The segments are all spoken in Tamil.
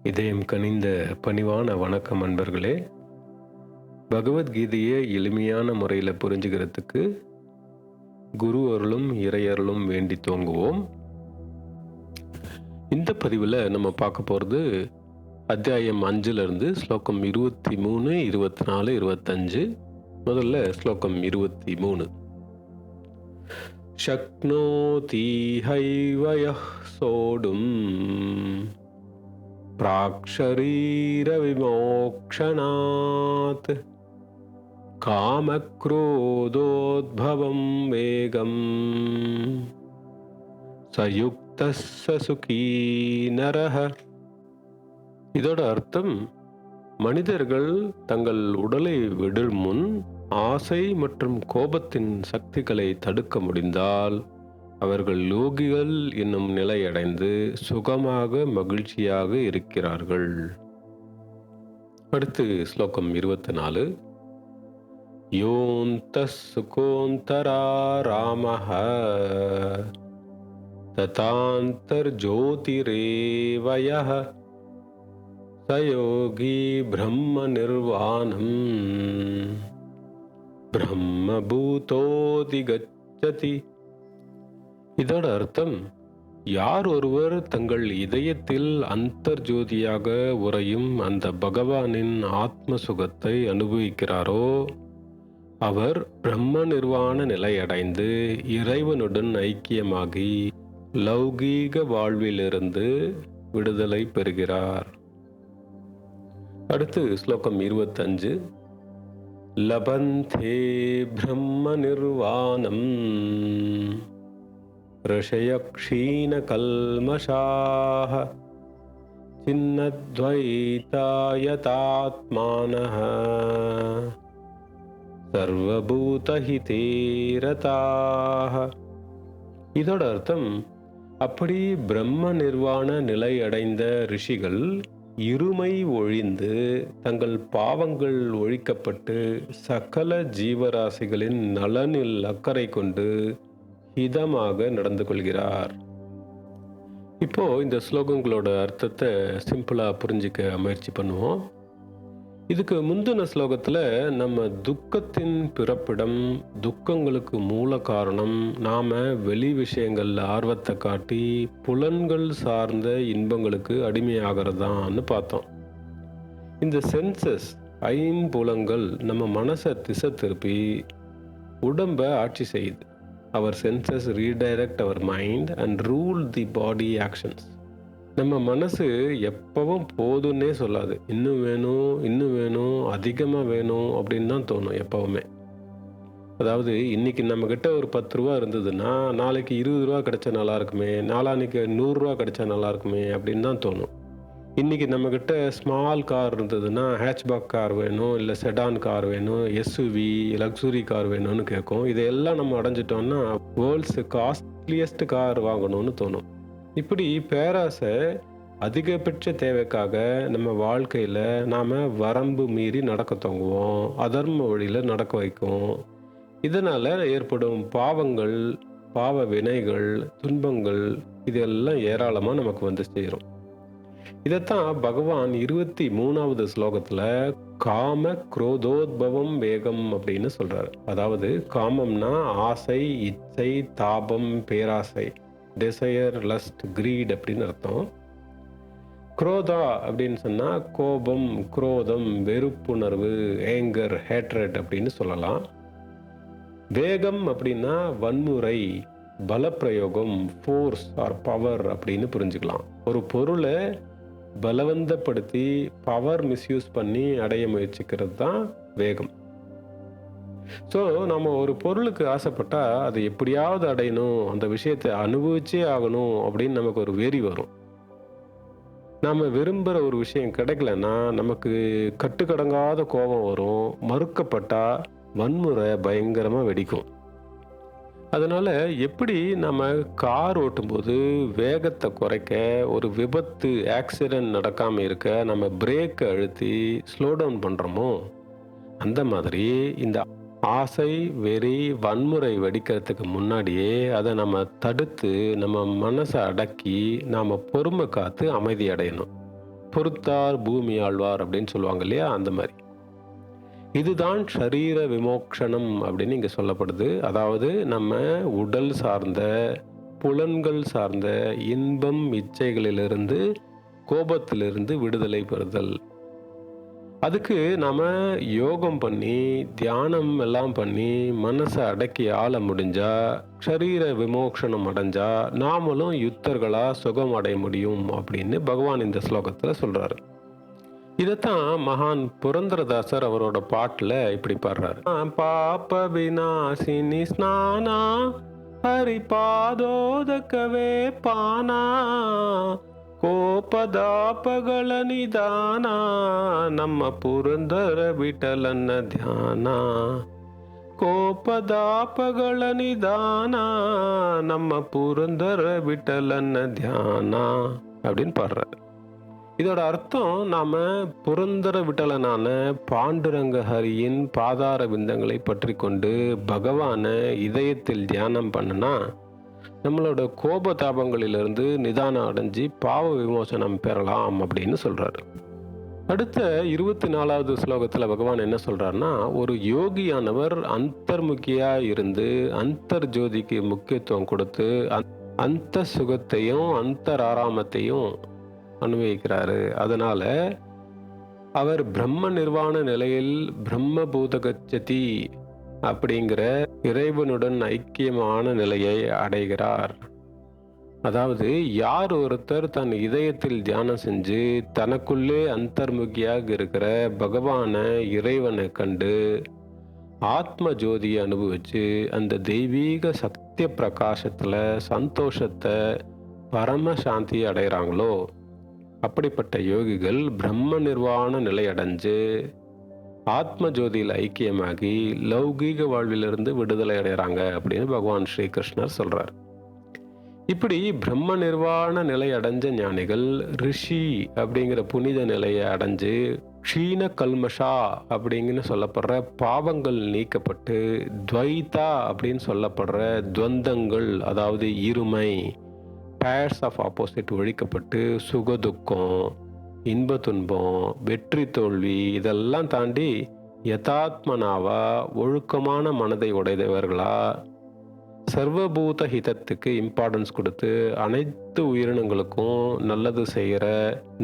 இதயம் கனிந்த பணிவான வணக்கம் அன்பர்களே. பகவத்கீதையை எளிமையான முறையில் புரிஞ்சுக்கிறதுக்கு குரு அருளும் இறையருளும் வேண்டி துவங்குவோம். இந்த பதிவில் நம்ம பார்க்க போகிறது அத்தியாயம் 5லிருந்து ஸ்லோகம் 23, 24, 25. முதல்ல ஸ்லோகம் 23. சக்னோதி ஹைவயः சோடும் பிராக்ஷரீர விமோக்ஷணாத் காமக்ரோதோத்பவம் வேகம் சயுக்தஸ்ஸ சுகீ நரஹ. இதோட அர்த்தம், மனிதர்கள் தங்கள் உடலை விடும் முன் ஆசை மற்றும் கோபத்தின் சக்திகளை தடுக்க முடிந்தால் அவர்கள் யோகிகள் என்னும் நிலையடைந்து சுகமாக மகிழ்ச்சியாக இருக்கிறார்கள். அடுத்து ஸ்லோகம் 24. யோந்தஸ் சுகோந்தரா ராமஹ ததாந்தர் ஜோதிரேவயஹ சயோகி பிரம்ம நிர்வாணம் பிரம்மபூதோதி கச்சதி. இதோட அர்த்தம், யார் ஒருவர் தங்கள் இதயத்தில் அந்தர்ஜோதியாக உறையும் அந்த பகவானின் ஆத்ம சுகத்தை அனுபவிக்கிறாரோ அவர் பிரம்ம நிர்வாண நிலையடைந்து இறைவனுடன் ஐக்கியமாகி லௌகீக வாழ்விலிருந்து விடுதலை பெறுகிறார். அடுத்து ஸ்லோகம் 25. லபந்தே பிரம்ம நிர்வாணம் ரிஷய க்ஷீண கல்மஷாஹ சின்னத்வைதாயதாத்மானஹ சர்வபூதஹிதே ரதாஹ. இதோட அர்த்தம், அப்படி பிரம்ம நிர்வாண நிலை அடைந்த ரிஷிகள் இருமை ஒழிந்து தங்கள் பாவங்கள் ஒழிக்கப்பட்டு சகல ஜீவராசிகளின் நலனில் அக்கறை கொண்டு இதமாக நடந்து கொள்கிறார். இப்போ இந்த ஸ்லோகங்களோட அர்த்தத்தை சிம்பிளா புரிஞ்சிக்க முயற்சி பண்ணுவோம். இதுக்கு முந்தின ஸ்லோகத்துல நம்ம துக்கத்தின் பிறப்பிடம், துக்கங்களுக்கு மூல காரணம் நாம வெளி விஷயங்கள்ல ஆர்வத்தை காட்டி புலன்கள் சார்ந்த இன்பங்களுக்கு அடிமையாகிறதான்னு பார்த்தோம். இந்த சென்சஸ், ஐம்புலங்கள் நம்ம மனசை திசை திருப்பி உடம்ப ஆட்சி செய்யுது. Our senses redirect our mind and rule the body actions. நம்ம மனசு எப்பவும் போதுன்னே சொல்லாது. இன்னும் வேணும், இன்னும் வேணும், அதிகமாக வேணும் அப்படின்னு தான் தோணும் எப்பவுமே. அதாவது இன்னைக்கு நம்மக்கிட்ட ஒரு 10 ரூபா இருந்ததுன்னா நாளைக்கு 20 ரூபா கிடைச்சா நல்லா இருக்குமே, நாளான்னைக்கு 100 ரூபா கிடைச்சா நல்லா இருக்குமே அப்படின்னு தான் தோணும். இன்றைக்கி நம்மக்கிட்ட ஸ்மால் கார் இருந்ததுன்னா ஹேட்ச்பேக் கார் வேணும், இல்லை செடான் கார் வேணும், எஸ்யூவி லக்ஸுரி கார் வேணும்னு கேட்கும். இதையெல்லாம் நம்ம அடைஞ்சிட்டோம்னா வேர்ல்ட்ஸ் காஸ்ட்லியஸ்ட் கார் வாங்கணும்னு தோணும். இப்படி பேராசை அதிகபட்ச தேவைக்காக நம்ம வாழ்க்கையில் நாம் வரம்பு மீறி நடக்க தோங்குவோம், அதர்ம வழியில் நடக்க வைக்கும். இதனால் ஏற்படும் பாவங்கள், பாவ வினைகள், துன்பங்கள் இதெல்லாம் ஏராளமாக நமக்கு வந்து சேரும். இதைத்தான் பகவான் 23வது ஸ்லோகத்துல காம குரோதோத்பவம் வேகம் அப்படின்னு சொல்றாரு. அதாவது காமம்னா ஆசை, இச்சை, தாபம், பேராசை, டிசையர், லஸ்ட், கிரீட் அப்படின்னு அர்த்தம். குரோதா அப்படின்னு சொன்னா கோபம், குரோதம், வெறுப்புணர்வு, ஏங்கர், ஹேட்ரட் அப்படின்னு சொல்லலாம். வேகம் அப்படின்னா வன்முறை, பலப்பிரயோகம், ஃபோர்ஸ் ஆர் பவர் அப்படின்னு புரிஞ்சுக்கலாம். ஒரு பொருளை பலவந்தப்படுத்தி பவர் மிஸ்யூஸ் பண்ணி அடைய முயற்சிக்கிறது தான் வேகம். ஸோ நம்ம ஒரு பொருளுக்கு ஆசைப்பட்டா அதை எப்படியாவது அடையணும், அந்த விஷயத்தை அனுபவிச்சே ஆகணும் அப்படின்னு நமக்கு ஒரு வெறி வரும். நாம் விரும்புகிற ஒரு விஷயம் கிடைக்கலன்னா நமக்கு கட்டுக்கடங்காத கோபம் வரும். மறுக்கப்பட்டா வன்முறை பயங்கரமாக வெடிக்கும். அதனால் எப்படி நம்ம கார் ஓட்டும்போது வேகத்தை குறைக்க, ஒரு விபத்து ஆக்சிடென்ட் நடக்காமல் இருக்க நம்ம பிரேக்கை அழுத்தி ஸ்லோ டவுன் பண்ணுறோமோ, அந்த மாதிரி இந்த ஆசை, வெறி, வன்முறை வெடிக்கிறதுக்கு முன்னாடியே அதை நம்ம தடுத்து நம்ம மனசை அடக்கி நாம் பொறுமை காத்து அமைதி அடையணும். பொறுத்தார் பூமி ஆழ்வார் அப்படின்னு சொல்லுவாங்க இல்லையா, அந்த மாதிரி. இதுதான் ஷரீர விமோக்ஷனம் அப்படின்னு இங்கே சொல்லப்படுது. அதாவது நம்ம உடல் சார்ந்த, புலன்கள் சார்ந்த இன்பம் இச்சைகளிலிருந்து, கோபத்திலிருந்து விடுதலை பெறுதல். அதுக்கு நாம யோகம் பண்ணி, தியானம் எல்லாம் பண்ணி, மனசை அடக்கி ஆள முடிஞ்சா, ஷரீர விமோக்ஷனம் அடைஞ்சா, நாமளும் யுத்தர்களா சுகம் அடைய முடியும் அப்படின்னு பகவான் இந்த ஸ்லோகத்துல சொல்றாரு. இதைத்தான் மகான் புரந்தரதாசர் அவரோட பாட்டுல இப்படி பாடுறாரு. பாப விநாசினி ஸ்நானா ஹரி பாதோதகவே பானா ಕೋಪದಾಪಗಳ ನಿಧಾನ ನಮ್ಮ ಪುರಂದರ ವಿಠಲನ ಧ್ಯಾನ. கோபதாபಗಳ நிதான நம்ம புரந்தர விட்டலன்ன தியானா அப்படின்னு பாடுறாரு. இதோட அர்த்தம், நாம புரந்தர விட்டலனான பாண்டுரங்க ஹரியின் பாதார விந்தங்களை பற்றி கொண்டு பகவான இதயத்தில் தியானம் பண்ணுனா நம்மளோட கோபதாபங்களிலிருந்து நிதானம் அடைஞ்சி பாவ விமோசனம் பெறலாம் அப்படின்னு சொல்றாரு. அடுத்த 24வது ஸ்லோகத்தில் பகவான் என்ன சொல்றாருன்னா, ஒரு யோகியானவர் அந்தர்முகியா இருந்து அந்தர் ஜோதிக்கு முக்கியத்துவம் கொடுத்து அந்த சுகத்தையும் அந்தர் ஆராமத்தையும் அனுபவிக்கிறாரு. அதனால அவர் பிரம்ம நிர்வாண நிலையில் பிரம்ம பூதகச்சதி அப்படிங்கிற இறைவனுடன் ஐக்கியமான நிலையை அடைகிறார். அதாவது யார் ஒருத்தர் தன் இதயத்தில் தியானம் செஞ்சு தனக்குள்ளே அந்தர்முகியாக இருக்கிற பகவான இறைவனை கண்டு ஆத்ம ஜோதியை அனுபவிச்சு அந்த தெய்வீக சத்திய பிரகாசத்துல சந்தோஷத்தை பரம சாந்தியை அடைகிறாங்களோ, அப்படிப்பட்ட யோகிகள் பிரம்ம நிர்வாண நிலை அடைஞ்சு ஆத்ம ஜோதியில் ஐக்கியமாகி லௌகீக வாழ்விலிருந்து விடுதலை அடைகிறாங்க அப்படின்னு பகவான் ஸ்ரீகிருஷ்ணர் சொல்றார். இப்படி பிரம்ம நிர்வாண நிலை அடைஞ்ச ஞானிகள் ரிஷி அப்படிங்கிற புனித நிலையை அடைஞ்சு க்ஷீண கல்மஷா அப்படிங்கன்னு சொல்லப்படுற பாவங்கள் நீக்கப்பட்டு துவைதா அப்படின்னு சொல்லப்படுற துவந்தங்கள், அதாவது இருமை, பேர்ஸ் ஆஃப் ஆப்போசிட் ஒழிக்கப்பட்டு சுகதுக்கம், இன்ப துன்பம், வெற்றி தோல்வி இதெல்லாம் தாண்டி யதாத்மனாவா ஒழுக்கமான மனதை உடையவர்களா சர்வபூத ஹிதத்துக்கு இம்பார்ட்டன்ஸ் கொடுத்து அனைத்து உயிரினங்களுக்கும் நல்லது செய்கிற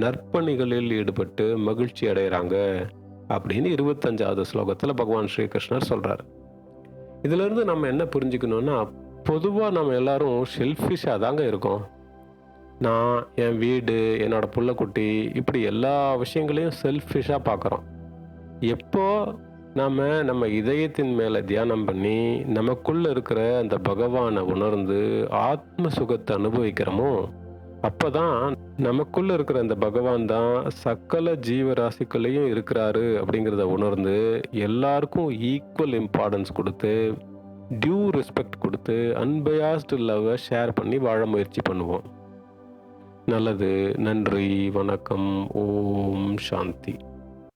நற்பணிகளில் ஈடுபட்டு மகிழ்ச்சி அடைகிறாங்க அப்படின்னு 25வது ஸ்லோகத்தில் பகவான் ஸ்ரீகிருஷ்ணர் சொல்கிறார். இதிலிருந்து நம்ம என்ன புரிஞ்சுக்கணும்னா, பொதுவாக நம்ம எல்லாரும் செல்ஃபிஷாக தாங்க இருக்கோம். நான், என் வீடு, என்னோட புள்ளக்குட்டி, இப்படி எல்லா விஷயங்களையும் செல்ஃபிஷாக பார்க்குறோம். எப்போ நம்ம இதயத்தின் மேலே தியானம் பண்ணி நமக்குள்ளே இருக்கிற அந்த பகவானை உணர்ந்து ஆத்ம சுகத்தை அனுபவிக்கிறோமோ, அப்போ தான் நமக்குள்ளே இருக்கிற அந்த பகவான் தான் சகல ஜீவராசிகளையும் இருக்கிறாரு அப்படிங்கிறத உணர்ந்து எல்லாருக்கும் ஈக்குவல் இம்பார்ட்டன்ஸ் கொடுத்து டியூ ரெஸ்பெக்ட் கொடுத்து அன்பயாஸ்டு லவ்வை ஷேர் பண்ணி வாழ முயற்சி பண்ணுவோம். நல்லது. நன்றி. வணக்கம். ஓம் சாந்தி.